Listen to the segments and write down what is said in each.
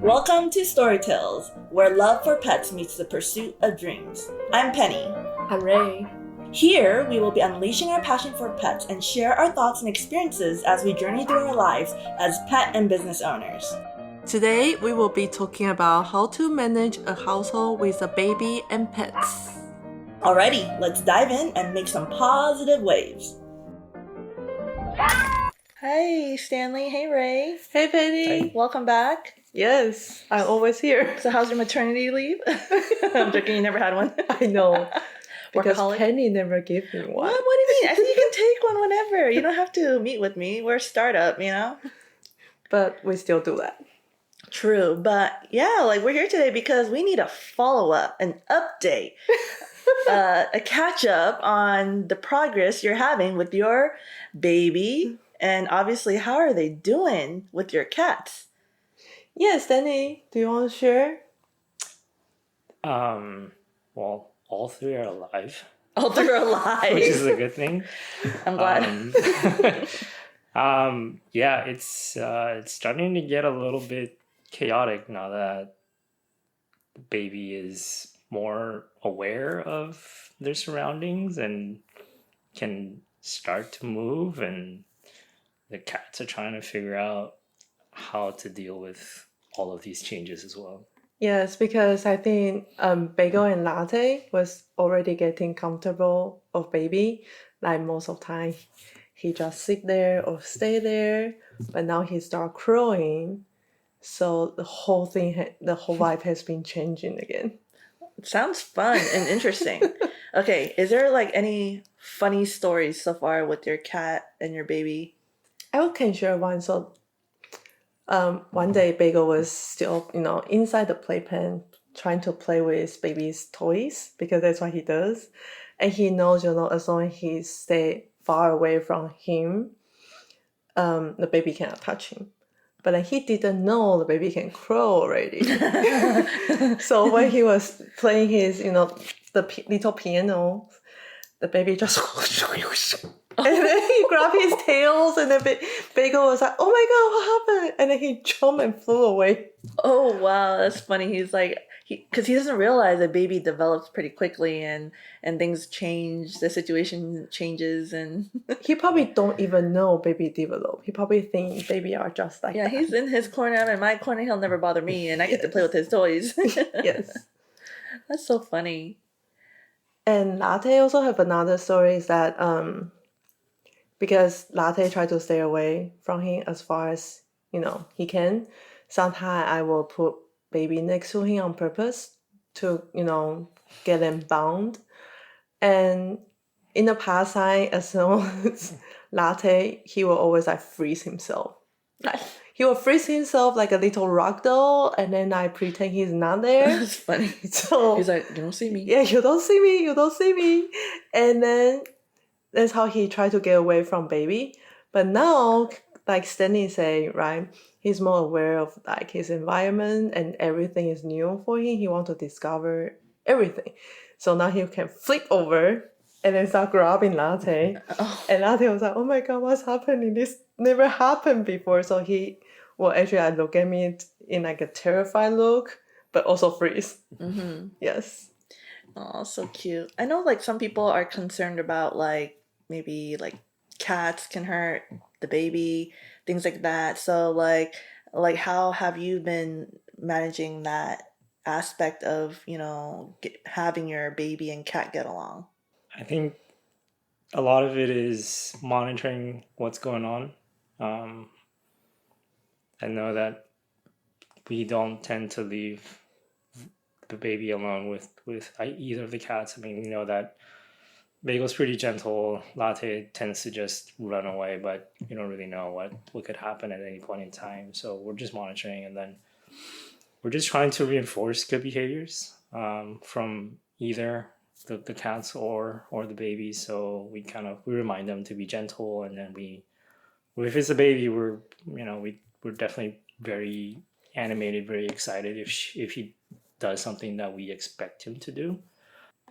Welcome to Storytales, where love for pets meets the pursuit of dreams. I'm Penny. I'm Ray. Here, we will be unleashing our passion for pets and share our thoughts and experiences as we journey through our lives as pet and business owners. Today, we will be talking about how to manage a household with a baby and pets. Alrighty, let's dive in and make some positive waves. Hey, Stanley. Hey, Ray. Hey, Penny. Welcome back. Yes, I'm always here. So how's your maternity leave? I'm joking, you never had one. I know. Because Workaholic? Penny never gave me one. What do you mean? I think you can take one whenever. You don't have to meet with me. We're a startup, you know? But we still do that. True, but yeah, we're here today because we need a follow-up, an update, a catch-up on the progress you're having with your baby, and obviously, how are they doing with your cats? Yes, Danny, do you want to share? Well, all three are alive. All three are alive. Which is a good thing. I'm glad. Yeah, it's starting to get a little bit chaotic now that the baby is more aware of their surroundings and can start to move, and the cats are trying to figure out how to deal with all of these changes as well. Yes, because I think Bagel and Latte was already getting comfortable of baby. Like most of the time, he just sit there or stay there. But now he start crowing. So the whole thing, the whole vibe has been changing again. Sounds fun and interesting. Okay, is there any funny stories so far with your cat and your baby? I can share one. So one day Bagel was still, inside the playpen trying to play with baby's toys because that's what he does. And he knows, as long as he stay far away from him, the baby cannot touch him. But he didn't know the baby can crow already. So when he was playing his, the little piano, the baby just and then he grabbed his tails, and then Bagel was like, "Oh my god, what happened?" And then he jumped and flew away. Oh wow, that's funny. He's because he doesn't realize a baby develops pretty quickly, and things change, the situation changes, and he probably don't even know baby develop. He probably think baby are just like that. He's in his corner, I'm in my corner. He'll never bother me, and I get to play with his toys. Yes, that's so funny. And Latte also have another story is that because Latte tried to stay away from him as far as he can. Sometimes I will put baby next to him on purpose to get them bound. And in the past time, as long as Latte, he will always freeze himself. He will freeze himself like a little rock doll, and then I pretend he's not there. That's funny. So he's like, "You don't see me." Yeah, you don't see me. You don't see me. And then that's how he tried to get away from baby. But now, like Stanley say, right, he's more aware of his environment, and everything is new for him. He wants to discover everything. So now he can flip over and then start grabbing Latte. Oh. And Latte was like, "Oh my god, what's happening? This never happened before." So he will actually look at me in a terrified look, but also freeze. Mm-hmm. Yes. Oh, so cute. I know some people are concerned about maybe cats can hurt the baby, things like that. So how have you been managing that aspect of having your baby and cat get along? I think a lot of it is monitoring what's going on. I know that we don't tend to leave the baby alone with either of the cats. I mean, we know that Bagel's pretty gentle. Latte tends to just run away, but you don't really know what could happen at any point in time. So we're just monitoring, and then we're just trying to reinforce good behaviors from either the cats or the baby. So we remind them to be gentle, and then if it's a baby, we're definitely very animated, very excited if he does something that we expect him to do.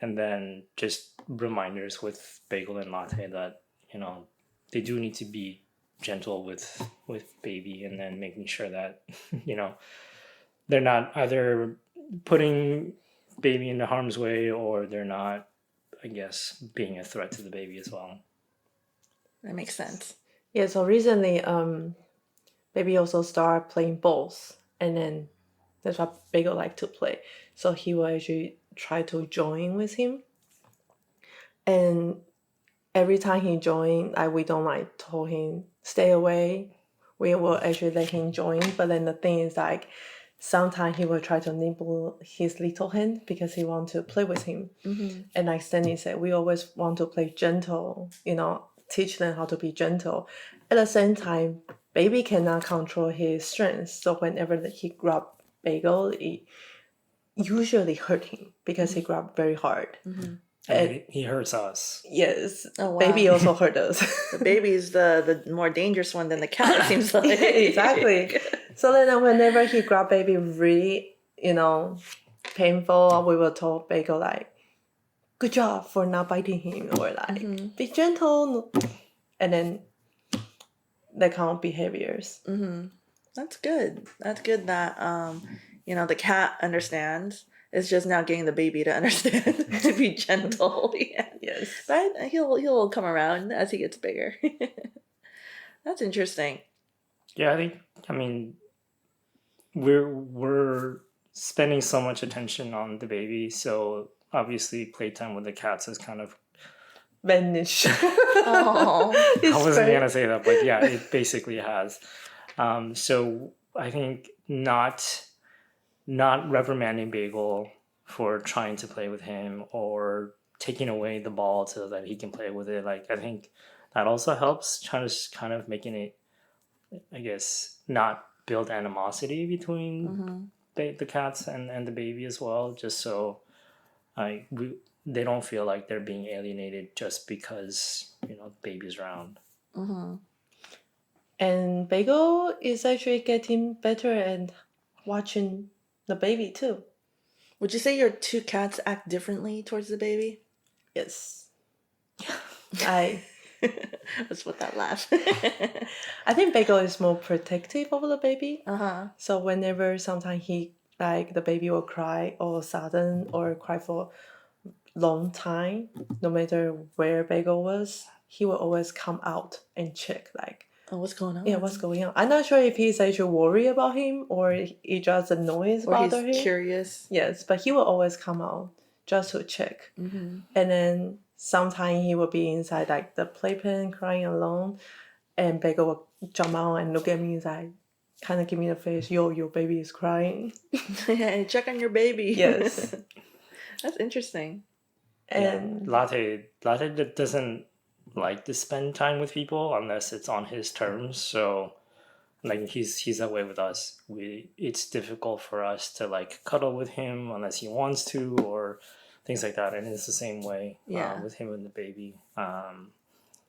And then just reminders with Bagel and Latte that they do need to be gentle with baby, and then making sure that they're not either putting baby into harm's way, or they're not, I guess, being a threat to the baby as well. That makes sense. Yeah, so recently, baby also started playing balls, and then that's what Bagel like to play. So he will actually try to join with him, and every time he join, we don't like told him stay away. We will actually let him join, but then the thing is like sometimes he will try to nibble his little hand because he want to play with him. And like Stanley said, we always want to play gentle, teach them how to be gentle. At the same time, baby cannot control his strength, so whenever he grab Bagel, it usually hurt him because he grabbed very hard. And he hurts us. Yes. Oh, wow. Baby also hurt us. The baby's the more dangerous one than the cat, it seems like. Exactly. So then whenever he grab baby really, painful, we will tell Bagel like, good job for not biting him, or like, be gentle. And then that kind of behaviors. That's good. That's good that the cat understands. It's just now getting the baby to understand to be gentle. Yeah. Yes. But he'll come around as he gets bigger. That's interesting. Yeah, I mean, we're spending so much attention on the baby, so obviously playtime with the cats is kind of vanish. Oh, I wasn't gonna say that, but yeah, it basically has. So I think not reprimanding Bagel for trying to play with him or taking away the ball so that he can play with it. Like, I think that also helps, trying to kind of making it, I guess, not build animosity between the cats and the baby as well, just so they don't feel like they're being alienated just because the baby's around. And Bagel is actually getting better and watching the baby too. Would you say your two cats act differently towards the baby? Yes. That's what that laugh. I think Bagel is more protective of the baby. So whenever sometimes the baby will cry all sudden or cry for long time, no matter where Bagel was, he will always come out and check what's going on? Yeah, what's going on? I'm not sure if he's actually worried about him or it just the noise bother him. Or he's curious. Yes, but he will always come out just to check. And then sometimes he will be inside the playpen crying alone, and Bagel will jump out and look at me inside, kind of give me the face, yo, your baby is crying. Yeah, check on your baby. Yes. That's interesting. And Latte doesn't like to spend time with people unless it's on his terms. So like he's that way with us. It's difficult for us to cuddle with him unless he wants to or things like that. And it's the same way with him and the baby.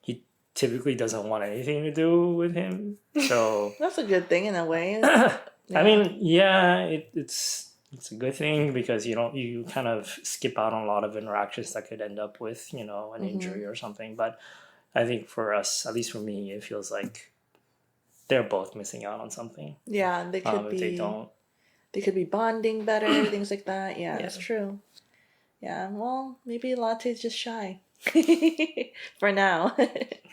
He typically doesn't want anything to do with him. So that's a good thing in a way. I mean, yeah, it's a good thing because you kind of skip out on a lot of interactions that could end up with an injury or something. But I think for us, at least for me, it feels like they're both missing out on something. Yeah, they could be. If they don't, they could be bonding better, things like that. Yeah, that's true. Yeah, well, maybe Latte's just shy for now.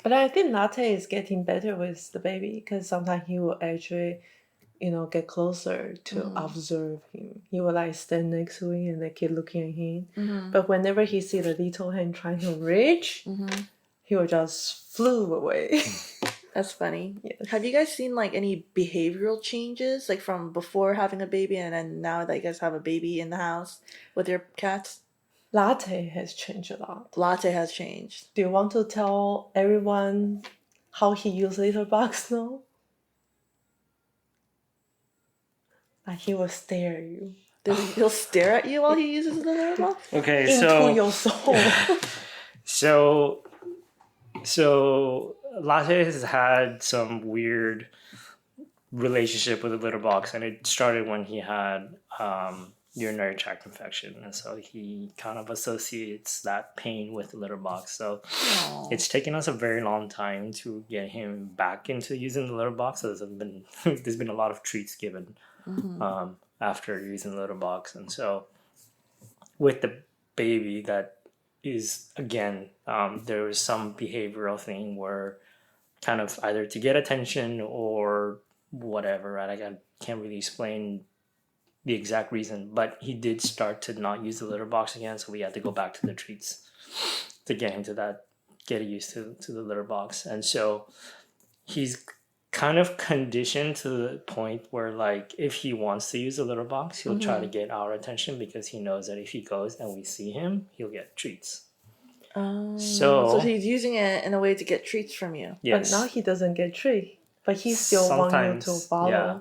But I think Latte is getting better with the baby because sometimes he will actually get closer to observe him. He will stand next to him and they keep looking at him. But whenever he see the little hand trying to reach, he will just flew away. That's funny. Yes. Have you guys seen any behavioral changes from before having a baby and then now that you guys have a baby in the house with your cats? Latte has changed a lot. Latte has changed. Do you want to tell everyone how he uses Little Box now? He will stare at you. He'll stare at you while he uses the Little Box? Okay, Into your soul. So Latte has had some weird relationship with the litter box, and it started when he had urinary tract infection, and so he kind of associates that pain with the litter box. So it's taken us a very long time to get him back into using the litter box. So there's been a lot of treats given after using the litter box. And so with the baby, that is again, there was some behavioral thing where kind of either to get attention or whatever, right? I can't really explain the exact reason, but he did start to not use the litter box again, so we had to go back to the treats to get him to that, get used to the litter box. And so he's kind of conditioned to the point where, like, if he wants to use the litter box, he'll try to get our attention because he knows that if he goes and we see him, he'll get treats. So he's using it in a way to get treats from you. Yes. But now he doesn't get treat, but he still wants you to follow. Yeah.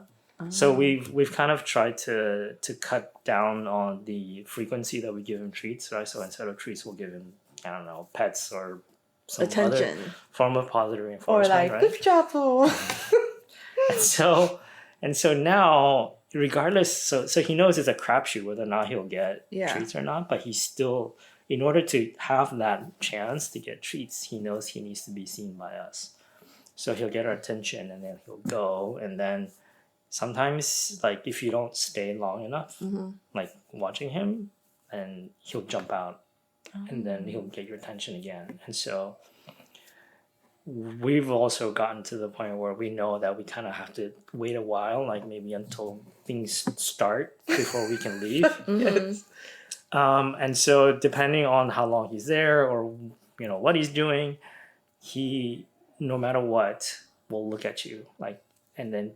So we've kind of tried to cut down on the frequency that we give him treats, right? So instead of treats, we'll give him, I don't know, pets or some Attention. other form of positive Or reinforcement, like, right? good job, Pooh. And so now, regardless, so he knows it's a crapshoot whether or not he'll get treats or not, but he's still, in order to have that chance to get treats, he knows he needs to be seen by us. So he'll get our attention and then he'll go, and then sometimes, like, if you don't stay long enough, like watching him, and he'll jump out and then he'll get your attention again. And so we've also gotten to the point where we know that we kind of have to wait a while, like maybe until things start before we can leave. Yes. And so depending on how long he's there or, you know, what he's doing, he, no matter what, will look at you, like, and then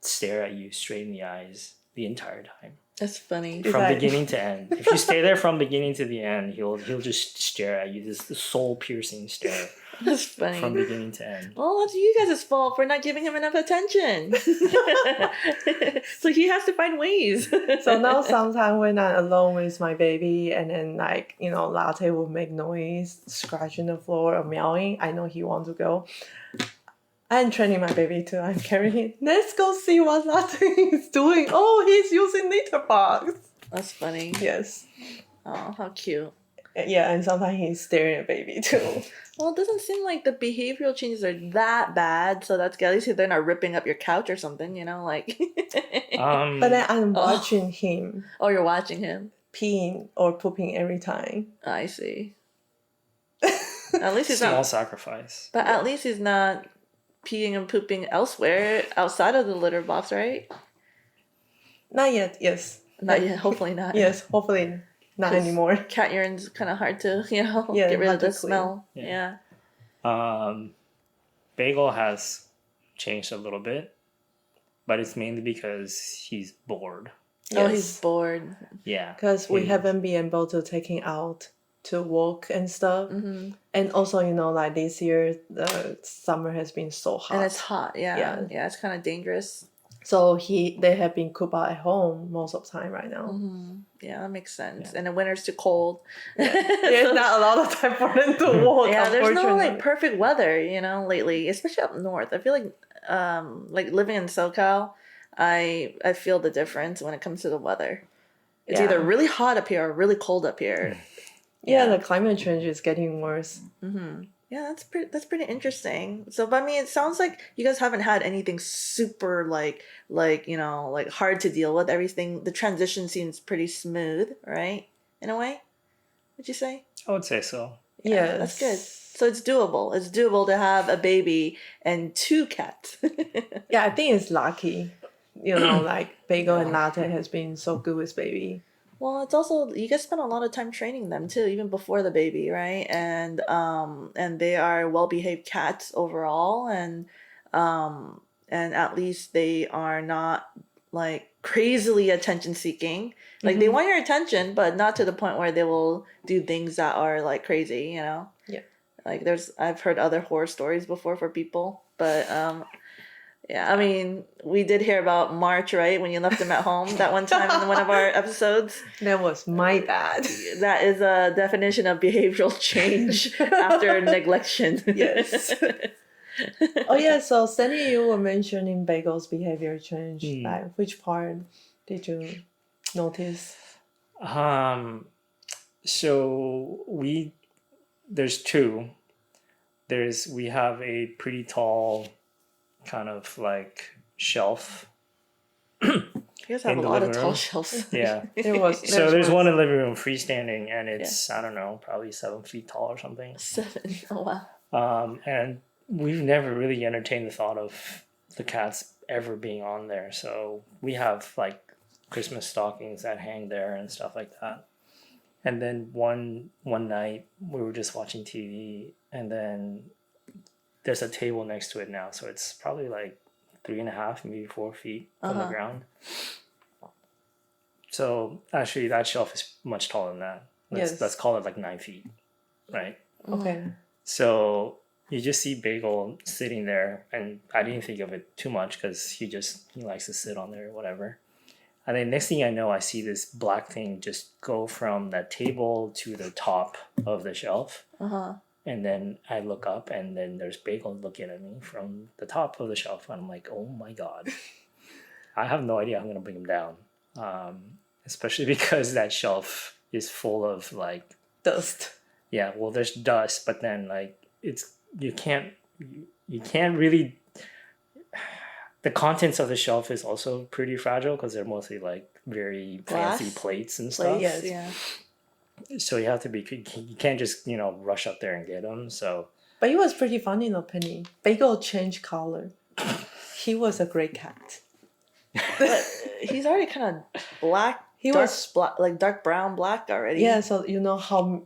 stare at you straight in the eyes the entire time. That's funny. From beginning to end. If you stay there from beginning to the end, he'll just stare at you. This soul piercing stare. That's funny. From beginning to end. Well, that's you guys' fault for not giving him enough attention. So he has to find ways. So now sometimes when I'm alone with my baby and then, like, you know, Latte will make noise, scratching the floor or meowing, I know he wants to go. I'm training my baby too. I'm carrying him. Let's go see what Latte is doing. Oh, he's using litter box. That's funny. Yes. Oh, how cute. Yeah, and sometimes he's staring at baby too. Well, it doesn't seem like the behavioral changes are that bad, so that's good. At least they're not ripping up your couch or something, you know, like. But then I'm watching him. Oh, you're watching him Peeing or pooping every time. I see. At least he's Small not. sacrifice. But at least he's not peeing and pooping elsewhere outside of the litter box, right? Not yet, yes. Not yet. Hopefully not. Yes, hopefully not 'Cause anymore. Cat urine's kind of hard to, you know, Yeah, get rid hard of the to clean. smell. Yeah. Yeah. Bagel has changed a little bit, but it's mainly because he's bored. Oh, he's bored. Yeah. Because we He- haven't been able to take him out to walk and stuff. Mm-hmm. And also, you know, like this year, the summer has been so hot. And it's hot. Yeah. Yeah. Yeah. It's kind of dangerous. So they have been cooped out at home most of the time right now. Mm-hmm. Yeah, that makes sense. Yeah. And the winter's too cold. There's not a lot of time for them to walk. Yeah, there's no unfortunately. like perfect weather, you know, lately, especially up north. I feel like living in SoCal, I feel the difference when it comes to the weather. It's Yeah. either really hot up here or really cold up here. Yeah, the climate change is getting worse. Mm-hmm. Yeah, that's pretty interesting. So, but I mean, it sounds like you guys haven't had anything super like you know, like hard to deal with. Everything, the transition seems pretty smooth, right? In a way, would you say? I would say so. Yeah, That's good. So it's doable. It's doable to have a baby and 2 cats. Yeah, I think it's lucky. You know, like Bagel and Latte has been so good with baby. Well, it's also you guys spend a lot of time training them too, even before the baby, right? And they are well-behaved cats overall, and at least they are not like crazily attention-seeking. Like they want your attention, but not to the point where they will do things that are like crazy, you know? Yeah. Like I've heard other horror stories before for people, but yeah, I mean, we did hear about March, right? When you left him at home that one time in one of our episodes. That was my bad. That is a definition of behavioral change after neglection. Yes. Oh yeah, so Stanley, you were mentioning Bagel's behavior change. Like, which part did you notice? So there's 2. We have a pretty tall kind of like shelf You guys have in a the lot of living tall room. shelves. Yeah. There was So there's one in the living room freestanding, and it's Yeah. I don't know, probably 7 feet tall or something. 7. Oh wow. And we've never really entertained the thought of the cats ever being on there. So we have like Christmas stockings that hang there and stuff like that. And then one night we were just watching TV, and then there's a table next to it now, so it's probably like 3.5, maybe 4 feet from the ground. So actually, that shelf is much taller than that. Let's call it like 9 feet, right? Okay. So you just see Bagel sitting there, and I didn't think of it too much because he likes to sit on there or whatever. And then next thing I know, I see this black thing just go from that table to the top of the shelf. And then I look up, and then there's Bagel looking at me from the top of the shelf. And I'm like, oh my God. I have no idea how I'm going to bring him down. Especially because that shelf is full of like Dust. Yeah, well, there's dust, but then like you can't really. The contents of the shelf is also pretty fragile because they're mostly like very fancy plates and stuff. Yes, yeah. So you have to be. You can't just rush up there and get them. So. But it was pretty funny, no, Penny. Bagel changed color. He was a gray cat. But he's already kind of black. Like dark brown black already. Yeah, so you know how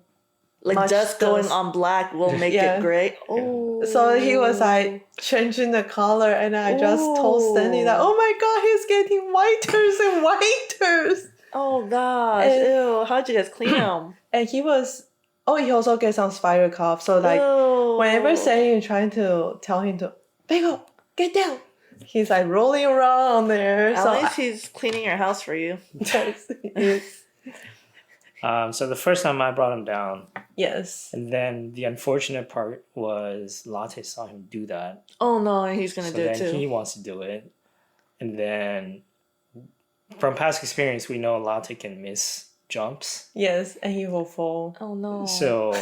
like dust going on black will make it gray. Oh, so he was like changing the color, and I just told Stanley that, oh my God, he's getting whiters and whiters. Oh gosh, ew! How'd you guys clean him? And he also gets some spider cough. So like whenever Stanley is trying to tell him to Bagel, get down, he's like rolling around there. At least he's cleaning your house for you. Yes. So the first time I brought him down. Yes. And then the unfortunate part was Latte saw him do that. Oh no, he's gonna do it too. So then he wants to do it. And then from past experience, we know Latte can miss jumps. Yes, and he will fall. Oh no. So,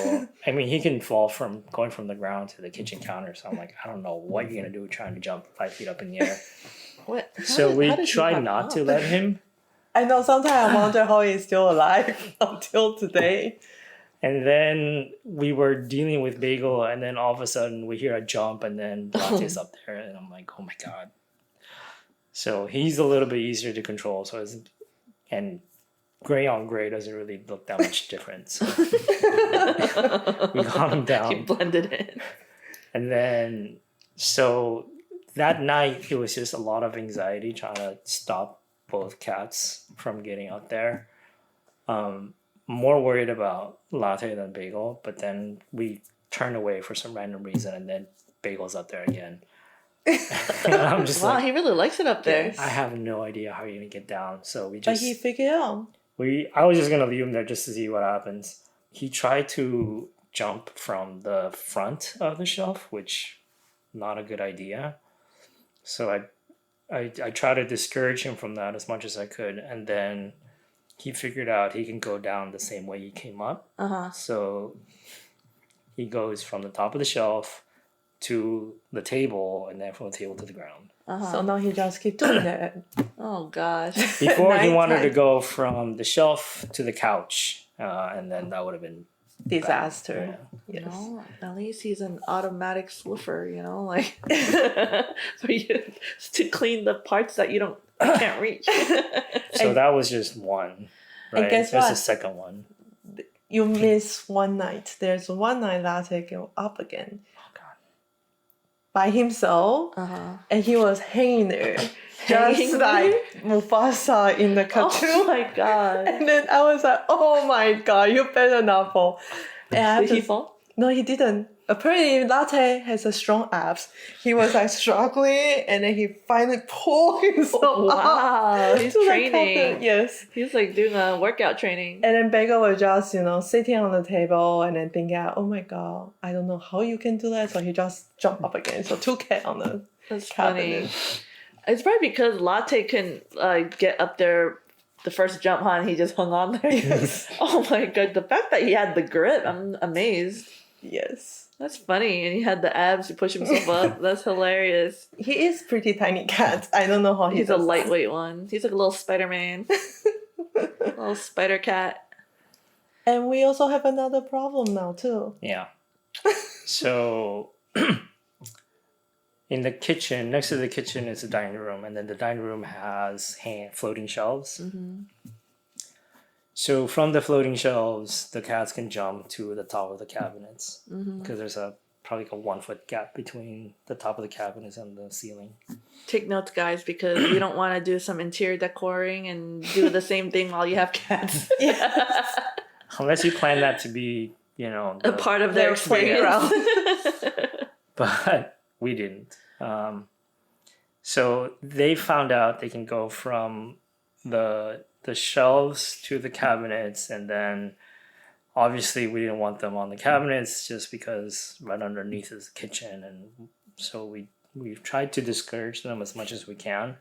I mean, he can fall from going from the ground to the kitchen counter. So I'm like, I don't know what you're going to do trying to jump 5 feet up in the air. What? So we try not to let him. I know, sometimes I wonder how he's still alive until today. And then we were dealing with Bagel, and then all of a sudden we hear a jump, and then Latte's up there, and I'm like, oh my God. So he's a little bit easier to control. And gray on gray doesn't really look that much different. So we got him down. He blended in. And then, so that night, it was just a lot of anxiety trying to stop both cats from getting up there. More worried about Latte than Bagel, but then we turned away for some random reason, and then Bagel's up there again. And I'm just wow, he really likes it up there. I have no idea how you're gonna get down, so we But just. he figured out. I was just gonna leave him there just to see what happens. He tried to jump from the front of the shelf, which not a good idea. So I tried to discourage him from that as much as I could, and then he figured out he can go down the same way he came up. So he goes from the top of the shelf to the table, and then from the table to the ground. So now he just keep doing that. Oh gosh. Before he wanted to go from the shelf to the couch, and then that would have been disaster. Yeah. Yes. No, at least he's an automatic Swiffer, like for you to clean the parts that you can't reach. So that was just one. Right? And guess There's what? the second one. You miss one night. There's one night Latte go up again. Oh God. By himself, and he was hanging there, just like Mufasa in the cartoon. Oh my God. And then I was like, oh my God, you better not fall. And Did he fall? No, he didn't. Apparently, Latte has a strong abs. He was like struggling, and then he finally pulled himself up. Wow, he's to the training. carpet. Yes. He's like doing a workout training. And then Bagel was just, sitting on the table and then thinking, oh my God, I don't know how you can do that. So he just jumped up again. So 2 cats on the That's cabinet. funny. It's probably because Latte can get up there the first jump, and he just hung on there. Yes. Oh my God, the fact that he had the grip, I'm amazed. Yes. That's funny. And he had the abs to push himself up. That's hilarious. He is pretty tiny cat. I don't know how he He's a does that. lightweight one. He's like a little Spider-Man. Little spider cat. And we also have another problem now too. Yeah. So in the kitchen, next to the kitchen is the dining room, and then the dining room has floating shelves. Mm-hmm. So from the floating shelves, the cats can jump to the top of the cabinets Mm-hmm. because there's probably like a 1 foot gap between the top of the cabinets and the ceiling. Take notes, guys, because you don't want to do some interior decoring and do the same thing while you have cats. Unless you plan that to be, A part of their experience. But we didn't. So they found out they can go from the shelves to the cabinets, and then obviously we didn't want them on the cabinets just because right underneath is the kitchen, and so we've tried to discourage them as much as we can.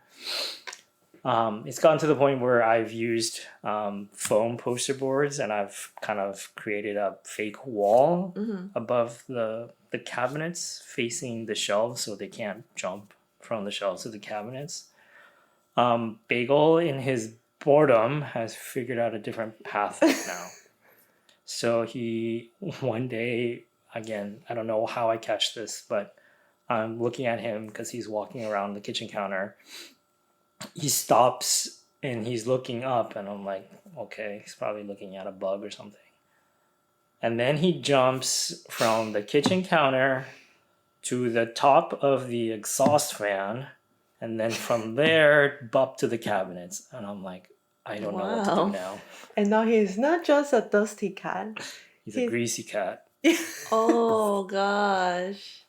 It's gotten to the point where I've used foam poster boards, and I've kind of created a fake wall above the cabinets facing the shelves so they can't jump from the shelves to the cabinets. Bagel, in his boredom, has figured out a different path now. So he, one day, again, I don't know how I catch this, but I'm looking at him because he's walking around the kitchen counter. He stops and he's looking up, and I'm like, okay, he's probably looking at a bug or something. And then he jumps from the kitchen counter to the top of the exhaust fan, and then from there up to the cabinets. And I'm like, I don't know what to do now. And now he's not just a dusty cat. He's a greasy cat. Oh gosh.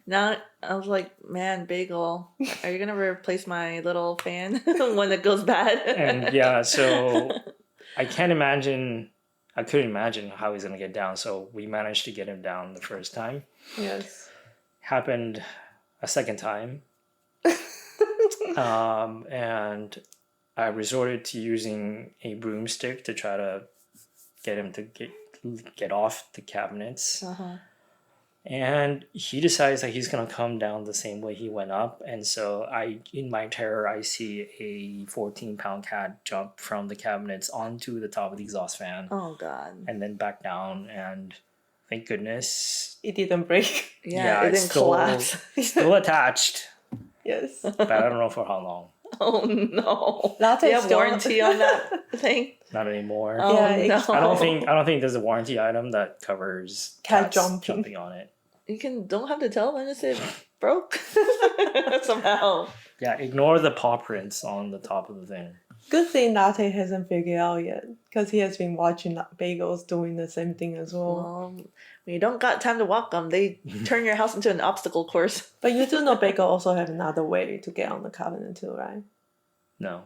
Now I was like, man, Bagel, are you gonna replace my little fan when it goes bad? And yeah, so I couldn't imagine how he's gonna get down. So we managed to get him down the first time. Yes. Happened a second time. And I resorted to using a broomstick to try to get him to get off the cabinets. And he decides that he's going to come down the same way he went up. And so in my terror, I see a 14-pound cat jump from the cabinets onto the top of the exhaust fan. Oh, God. And then back down. And thank goodness. It didn't break. Yeah, it didn't collapse. Still attached. Yes. But I don't know for how long. Oh, no. Latte Do you have warranty on that thing? Not anymore. Oh, Yeah, no. I don't think there's a warranty item that covers Cat cats jumping on it. You don't have to tell them if it broke somehow. Yeah, ignore the paw prints on the top of the thing. Good thing Latte hasn't figured out yet, because he has been watching Bagels doing the same thing as well. When you don't got time to walk them, they turn your house into an obstacle course. But you do know Bagel also have another way to get on the cabinet too, right? No.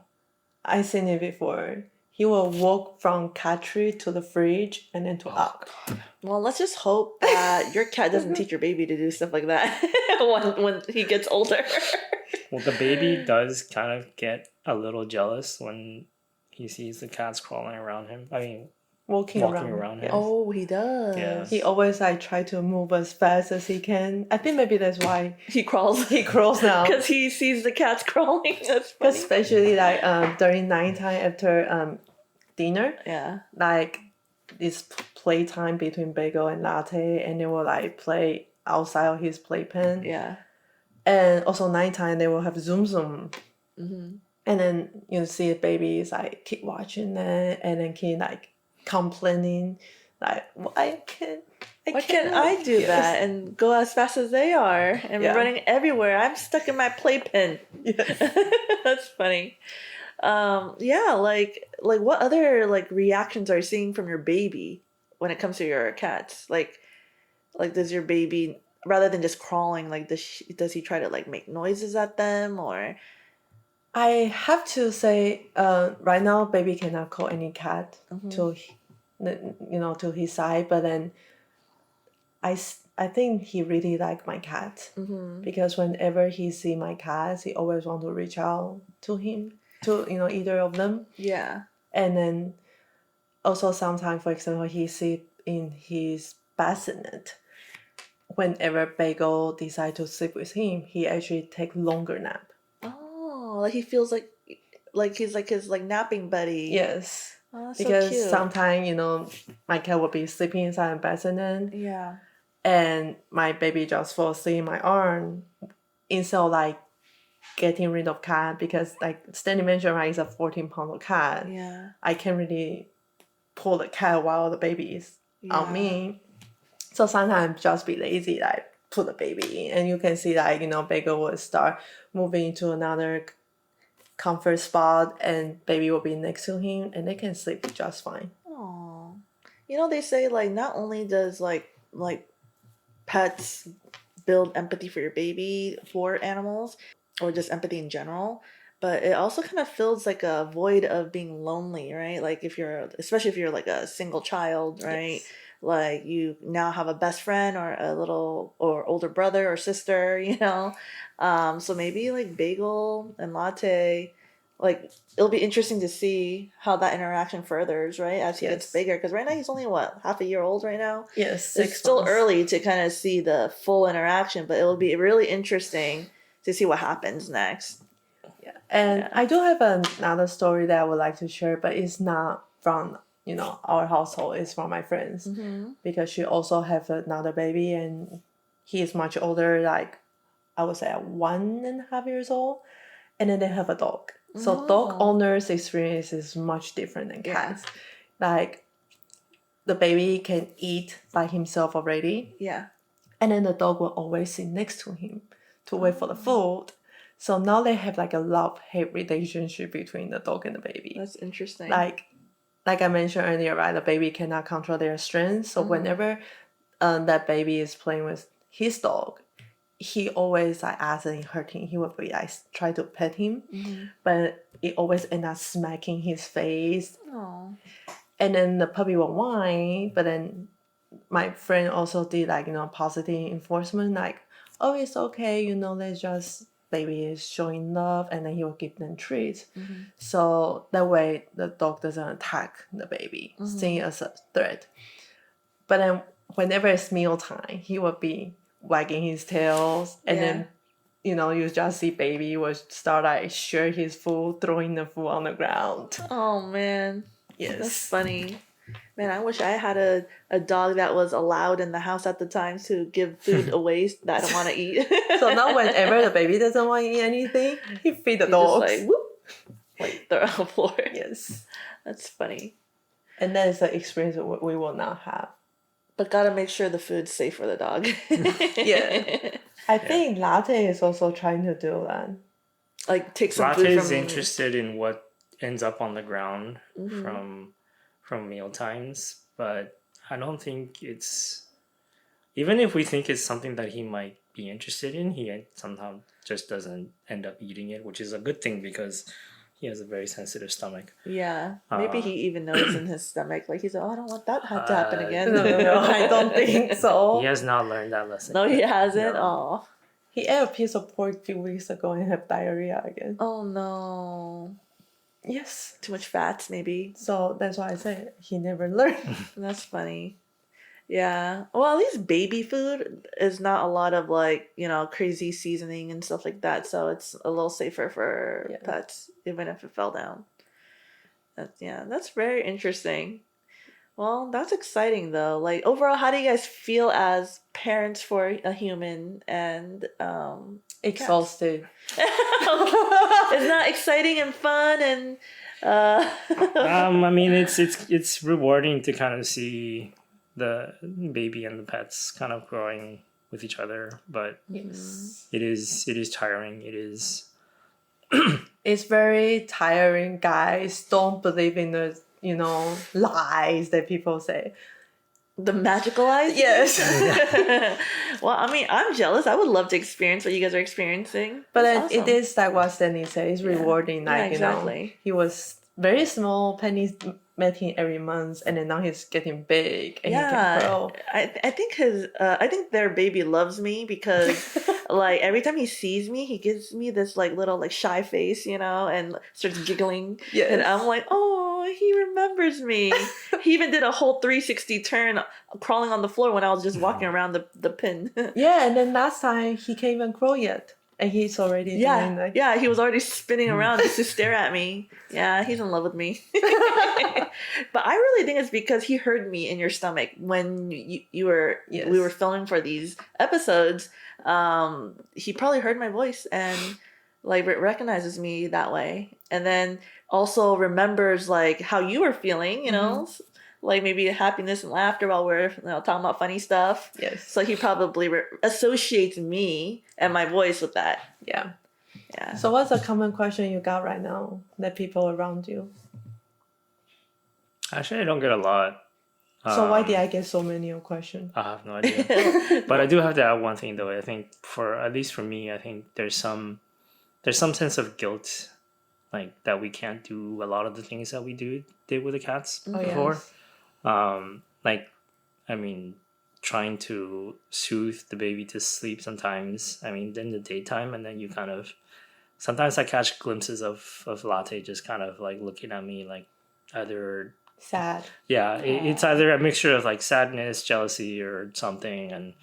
I've seen it before. He will walk from cat tree to the fridge and then to up. God. Well, let's just hope that your cat doesn't teach your baby to do stuff like that when he gets older. Well, the baby does kind of get a little jealous when he sees the cats crawling around him. I mean, Walking around him. Yes. Oh, he does. Yeah. He always try to move as fast as he can. I think maybe that's why He crawls. he crawls now. Because he sees the cats crawling. That's funny. Especially during nighttime after dinner, Yeah. This playtime between Bagel and Latte, and they will play outside of his playpen. Yeah. And also nighttime they will have Zoom Zoom. Mm-hmm. And then you see babies keep watching it, and then keep complaining why can't I do that and go as fast as they are and running everywhere? I'm stuck in my playpen. Yes. That's funny. What other reactions are you seeing from your baby when it comes to your cats? Like does your baby, rather than just crawling, does he try to make noises at them, or? I have to say, right now, baby cannot call any cat to his side. But then, I think he really like my cat because whenever he see my cats, he always want to reach out to him, to either of them. Yeah. And then also sometimes, for example, he sleep in his bassinet. whenever Bagel decide to sleep with him, he actually take longer nap. Oh, like he feels like he's like his like napping buddy. Yes. Oh, that's so Because cute. sometimes, my cat will be sleeping inside the bassinet, Yeah. and my baby just fall asleep in my arm instead of like getting rid of cat, because like Stanley mentioned, right, it's a 14-pound cat. Yeah. I can't really pull the cat while the baby is on me. So sometimes just be lazy, like put the baby in, and you can see like, Bagel will start moving to another comfort spot, and baby will be next to him, and they can sleep just fine. Oh, they say like not only does like pets build empathy for your baby for animals or just empathy in general, but it also kind of fills like a void of being lonely, right? Like especially if you're like a single child, right? Yes. Like you now have a best friend or a little or older brother or sister, so maybe like Bagel and Latte, like it'll be interesting to see how that interaction furthers, right, as he gets Yes. bigger. Because right now he's only what, half a year old right now. Yes, It's 6 still months. early to kind of see the full interaction, but it will be really interesting to see what happens next. Yeah. And Yeah. I do have another story that I would like to share, but it's not from our household. It's from my friends, Mm-hmm. because she also have another baby, and he is much older, like I would say at 1.5 years old, and then they have a dog. So dog Oh. owners' experience is much different than Yeah. cats. Like the baby can eat by himself already, Yeah. and then the dog will always sit next to him to wait for the food. So now they have like a love-hate relationship between the dog and the baby. That's interesting. Like I mentioned earlier, right? The baby cannot control their strength. So whenever that baby is playing with his dog, he always like accidentally hurt him. He would be like try to pet him, but it always end up smacking his face. Oh. And then the puppy will whine, but then my friend also did like positive enforcement, like, oh, it's okay, let's just baby is showing love, and then he will give them treats. So that way the dog doesn't attack the baby, seeing as a threat. But then whenever it's meal time, he will be wagging his tails, and then you just see baby will start like share his food, throwing the food on the ground. Oh man. Yes. That's funny. Man, I wish I had a dog that was allowed in the house at the time to give food away that I don't want to eat. So now whenever the baby doesn't want to eat anything, he feed the He dogs. just like whoop, like throw it on the floor. Yes. That's funny. And that is the experience that we will not have. But gotta make sure the food's safe for the dog. Yeah. I think Latte is also trying to do that. Like take some Latte food is from interested in what ends up on the ground from meal times, but I don't think it's, even if we think it's something that he might be interested in, he somehow just doesn't end up eating it, which is a good thing because he has a very sensitive stomach. Yeah. Maybe he even knows in his stomach. Like he's like, oh, I don't want that to happen again. No, I don't think so. He has not learned that lesson. No, he hasn't. No. Oh. He ate a piece of pork a few weeks ago and had diarrhea again. Oh no. Yes. Too much fats, maybe. So that's why I say he never learned. That's funny. Yeah. Well, at least baby food is not a lot of like, crazy seasoning and stuff like that. So it's a little safer for pets, even if it fell down. That's very interesting. Well, that's exciting though. Like overall, how do you guys feel as parents for a human and Exhausted. It's not exciting and fun and I mean, it's rewarding to kind of see the baby and the pets kind of growing with each other, but Yes. it is tiring. It is. It's very tiring, guys. Don't believe in the lies that people say. the magical eyes. Yes. Well, I mean, I'm jealous. I would love to experience what you guys are experiencing. But That's then awesome. it is like what Stanley said. It's rewarding. Like exactly. he was very small. Penny met him every month, and then now he's getting big and he can grow. I think their baby loves me because like every time he sees me, he gives me this like little like shy face, and starts giggling. Yes. And I'm like, oh, he remembers me. He even did a whole 360 turn crawling on the floor when I was just walking around the pin. Yeah, and then last time he can't even crawl yet. And he's already doing like... Yeah, he was already spinning around just to stare at me. Yeah, he's in love with me. But I really think it's because he heard me in your stomach when you were we were filming for these episodes. He probably heard my voice and like recognizes me that way, and then also remembers like how you were feeling. You know. Like maybe happiness and laughter while we're talking about funny stuff. Yes. So he probably associates me and my voice with that. Yeah. Yeah. So what's a common question you got right now that people around you? Actually, I don't get a lot. So why did I get so many questions? I have no idea. But I do have to add one thing though. I think at least for me, I think there's some sense of guilt, like that we can't do a lot of the things that we did with the cats before. Yes. Like, I mean, trying to soothe the baby to sleep sometimes. I mean, in the daytime, and then you kind of sometimes I catch glimpses of Latte just kind of like looking at me like either sad. Yeah, it's either a mixture of like sadness, jealousy, or something, and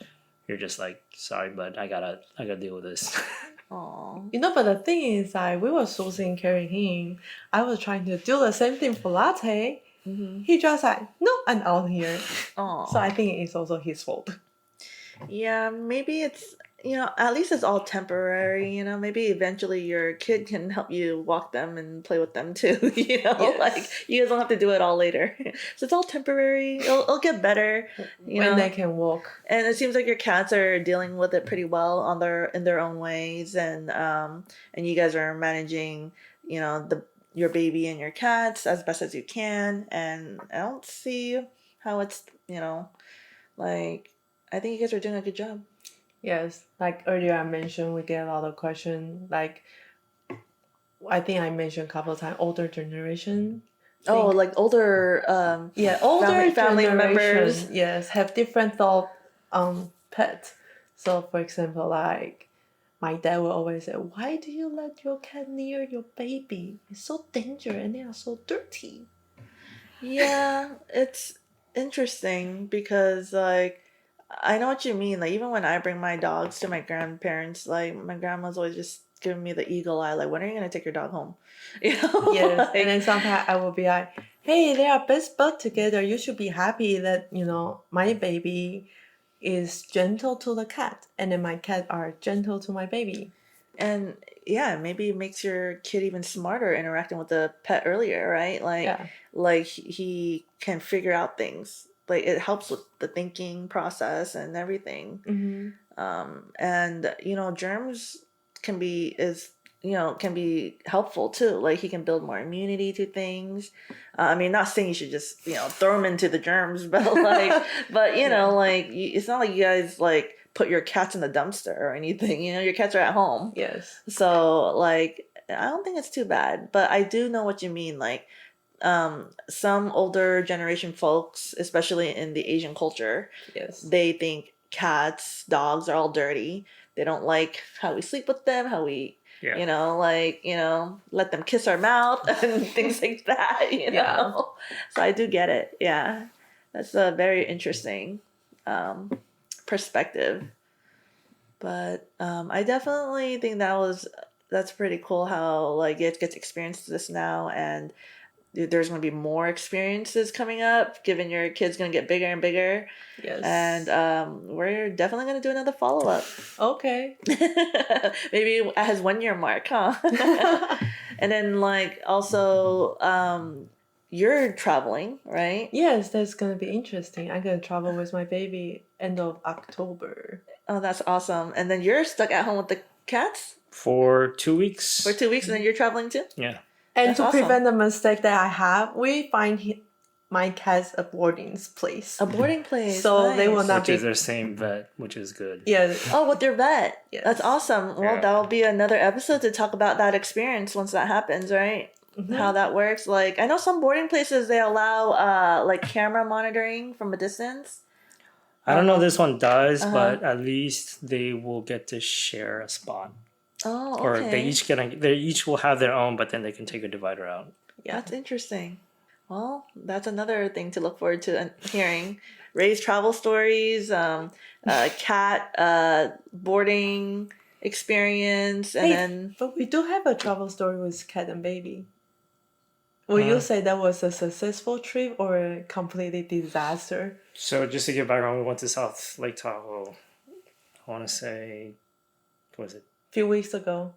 you're just like, sorry, but I gotta deal with this. Aww. You know, but the thing is, like, we were sourcing carrying him. I was trying to do the same thing for Latte. He just like, no, I'm out here. Aww. So I think it's also his fault. Yeah, maybe it's, at least it's all temporary, maybe eventually your kid can help you walk them and play with them too, Yes. like you guys don't have to do it all later. So it's all temporary. It'll get better, when they can walk. And it seems like your cats are dealing with it pretty well in their own ways, and you guys are managing, your baby and your cats as best as you can, and I don't see how it's, like, I think you guys are doing a good job. Yes, like earlier I mentioned, we get a lot of questions. Like, I think I mentioned a couple of times, older generation. Oh, like older, older family members. Yes, have different thought on pet. So, for example, like my dad will always say, "Why do you let your cat near your baby? It's so dangerous, and they are so dirty." Yeah, it's interesting because like I know what you mean. Like even when I bring my dogs to my grandparents, like my grandma's always just giving me the eagle eye. Like, when are you gonna take your dog home? Yes, Like, and then sometimes I will be like, "Hey, they are best bud together. You should be happy that my baby is gentle to the cat, and then my cat are gentle to my baby." and yeah, maybe it makes your kid even smarter interacting with the pet earlier, right? Like, Yeah. like he can figure out things. Like it helps with the thinking process and everything. And germs can be helpful too. Like he can build more immunity to things. I mean, not saying you should just throw them into the germs, but it's not like you guys like put your cats in the dumpster or anything. Your cats are at home. Yes. So like I don't think it's too bad, but I do know what you mean. Like some older generation folks, especially in the Asian culture, Yes. they think cats, dogs are all dirty. They don't like how we sleep with them, how we let them kiss our mouth and things like that, Yeah. So I do get it. Yeah. That's a very interesting perspective. But I definitely think that's pretty cool how like it gets experienced this now, and there's going to be more experiences coming up, given your kid's going to get bigger and bigger. Yes. And we're definitely going to do another follow-up. Okay. Maybe at his 1 year mark, huh? And then like also you're traveling, right? Yes, that's gonna be interesting. I'm gonna travel with my baby end of October. Oh, that's awesome. And then you're stuck at home with the cats For 2 weeks. for 2 weeks, and then you're traveling too? Yeah. And That's to awesome. prevent the mistake that I have, we find my cat's a boarding place. A boarding place. So they will nice. not Which be... is their same vet, which is good. Yeah. Oh, with your vet. Yes. That's awesome. Well, Yeah. that'll be another episode to talk about that experience once that happens, right? How that works. Like I know some boarding places, they allow like camera monitoring from a distance. I don't know if this one does, but at least they will get to share a spot. Oh, okay. Or they each will have their own, but then they can take a divider out. Yeah. That's interesting. Well, that's another thing to look forward to hearing. Ray's travel stories, cat boarding experience, and Hey, then but we do have a travel story with cat and baby. Will you Uh, say that was a successful trip or a completely disaster? so just to get back on, we went to South Lake Tahoe. I want to say, what was it? A few weeks ago.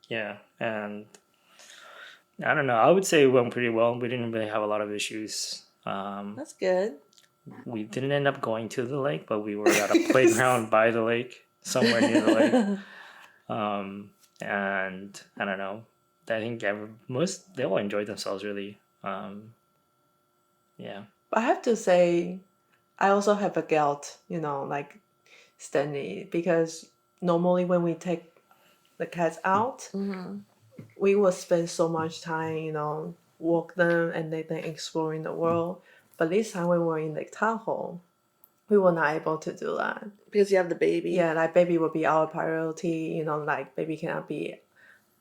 Yeah, and I don't know. I would say it went pretty well. We didn't really have a lot of issues. that's good. We didn't end up going to the lake, but we were at a playground by the lake, somewhere near the lake. And I don't know. I think they all enjoyed themselves really. Yeah. But I have to say, I also have a guilt, like Stanley, because normally when we take the cats out, Hmm. we will spend so much time, walk them and let them exploring the world. But this time when we were in Lake Tahoe, we were not able to do that. Because you have the baby. Yeah, like baby will be our priority, like baby cannot be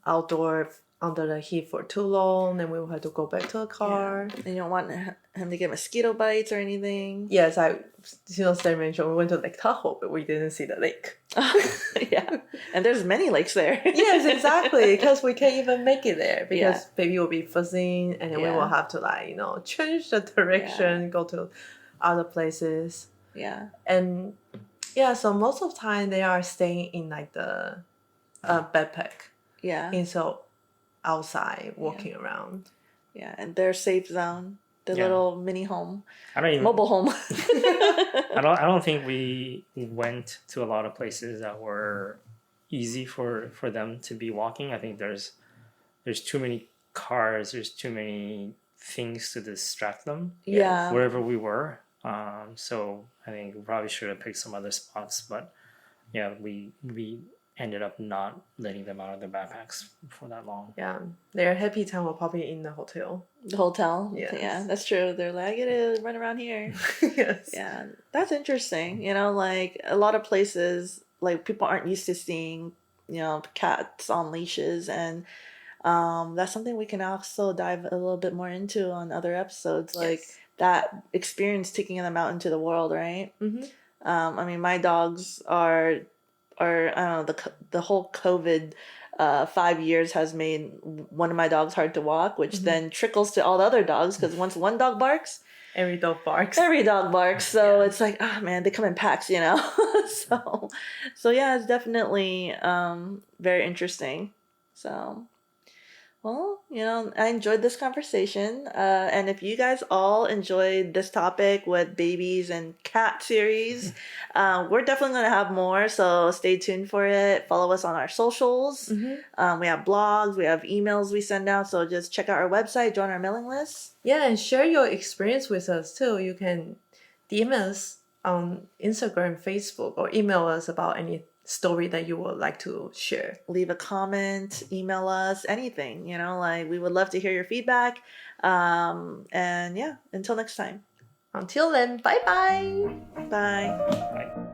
outdoor under the heat for too long, then we will have to go back to the car. And you don't want him to get mosquito bites or anything. Yes, Stan mentioned we went to Lake Tahoe, but we didn't see the lake. Yeah, and there's many lakes there. Yes, exactly, because we can't even make it there because Yeah. baby will be fuzzing, and then we Yeah. will have to change the direction, go to other places, Yeah. and yeah. So most of the time they are staying in like the backpack Yeah. instead of outside walking around. Yeah, and their safe zone, the Yeah. little mini home, I don't even. mobile home. I don't think we went to a lot of places that were easy for them to be walking. I think there's too many cars. There's too many things to distract them Yeah. wherever we were. So I think we probably should have picked some other spots, but yeah, we ended up not letting them out of their backpacks for that long. Yeah, their happy time will probably in the hotel. The hotel. Yes. Yeah, that's true. They're like, I get to run around here. Yes. Yeah, that's interesting. Like a lot of places, like people aren't used to seeing, cats on leashes, and that's something we can also dive a little bit more into on other episodes, like Yes. that experience taking them out into the world, right? Mm-hmm. I mean, my dogs are I don't know, the whole COVID 5 years has made one of my dogs hard to walk, which then trickles to all the other dogs because once one dog barks, Every dog barks. every dog barks. So Yeah. it's like, ah, man, they come in packs, so yeah, it's definitely very interesting. So. Well, I enjoyed this conversation. And if you guys all enjoyed this topic with babies and cat series, we're definitely going to have more. So stay tuned for it. Follow us on our socials. Mm-hmm. We have blogs, we have emails we send out. So just check out our website, join our mailing list. Yeah, and share your experience with us too. You can DM us on Instagram, Facebook, or email us about any story that you would like to share. Leave a comment, email us, anything. We would love to hear your feedback. And yeah, until next time. Until then, bye-bye. Bye. Right.